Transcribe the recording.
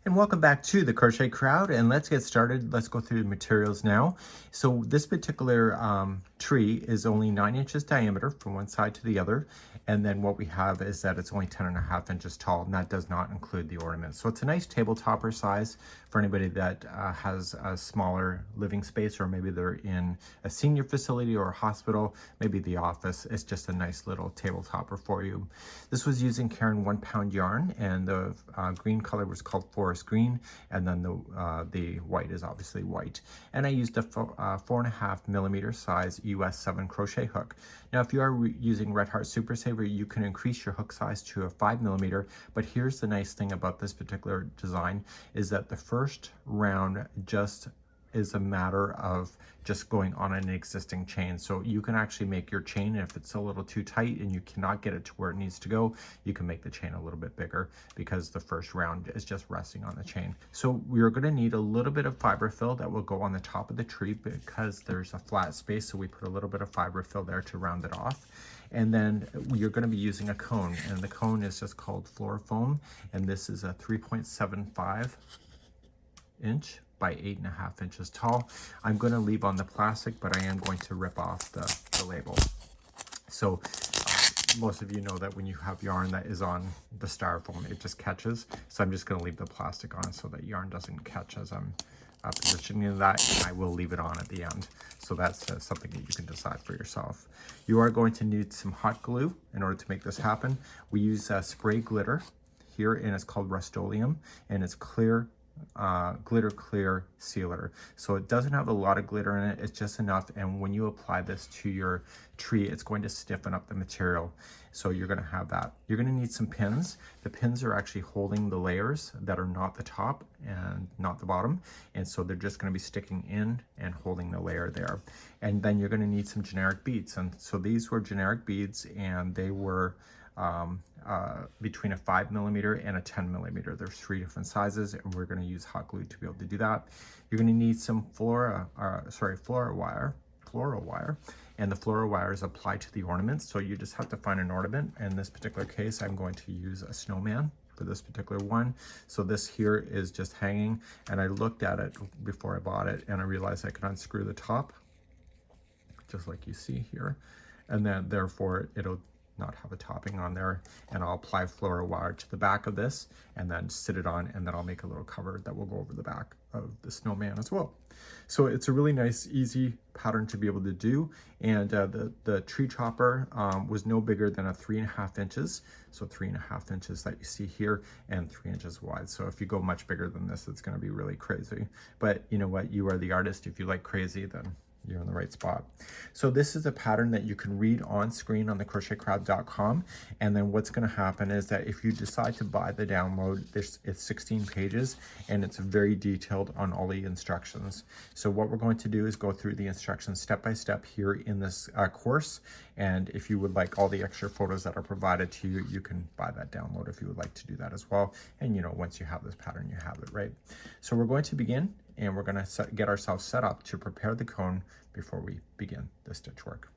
And welcome back to the Crochet Crowd, and let's get started. Let's go through the materials now. So this particular tree is only 9 inches diameter from one side to the other, and then what we have is that it's only 10.5 inches tall, and that does not include the ornaments. So it's a nice table topper size for anybody that has a smaller living space, or maybe they're in a senior facility or a hospital, maybe the office. It's just a nice little table topper for you. This was using Caron 1 pound yarn, and the green color was called forest green, and then the white is obviously white. And I used a 4.5 millimeter size US 7 crochet hook. Now, if you are using Red Heart Super Saver, you can increase your hook size to a 5 millimeter. But here's the nice thing about this particular design is that the first round just is a matter of just going on an existing chain. So you can actually make your chain, if it's a little too tight and you cannot get it to where it needs to go, you can make the chain a little bit bigger because the first round is just resting on the chain. So we're going to need a little bit of fiber fill that will go on the top of the tree because there's a flat space. So we put a little bit of fiber fill there to round it off. And then you're going to be using a cone, and the cone is just called Floor Foam, and this is a 3.75 inch by 8.5 inches tall. I'm going to leave on the plastic, but I am going to rip off the label. So most of you know that when you have yarn that is on the styrofoam, it just catches. So I'm just going to leave the plastic on so that yarn doesn't catch as I'm positioning that, and I will leave it on at the end. So that's something that you can decide for yourself. You are going to need some hot glue in order to make this happen. We use spray glitter here, and it's called Rust-Oleum, and it's clear glitter clear sealer. So it doesn't have a lot of glitter in it, it's just enough, and when you apply this to your tree, it's going to stiffen up the material. So you're going to have that. You're going to need some pins. The pins are actually holding the layers that are not the top and not the bottom, and so they're just going to be sticking in and holding the layer there. And then you're going to need some generic beads, and so these were generic beads, and they were between a 5 millimeter and a 10 millimeter. There's 3 different sizes, and we're going to use hot glue to be able to do that. You're going to need some floral wire, and the floral wire is applied to the ornaments. So you just have to find an ornament. In this particular case, I'm going to use a snowman for this particular one. So this here is just hanging, and I looked at it before I bought it, and I realized I could unscrew the top, just like you see here, and then therefore it'll not have a topping on there, and I'll apply floral wire to the back of this and then sit it on, and then I'll make a little cover that will go over the back of the snowman as well. So it's a really nice, easy pattern to be able to do, and the tree chopper was no bigger than a 3.5 inches, so 3.5 inches that you see here, and 3 inches wide. So if you go much bigger than this, it's going to be really crazy. But you know what? You are the artist. If you like crazy, then you're in the right spot. So this is a pattern that you can read on screen on the crochetcrowd.com, and then what's going to happen is that if you decide to buy the download, it's 16 pages, and it's very detailed on all the instructions. So what we're going to do is go through the instructions step by step here in this course, and if you would like all the extra photos that are provided to you, you can buy that download if you would like to do that as well. And you know, once you have this pattern, you have it, right? So we're going to begin, and we're going to get ourselves set up to prepare the cone before we begin the stitch work.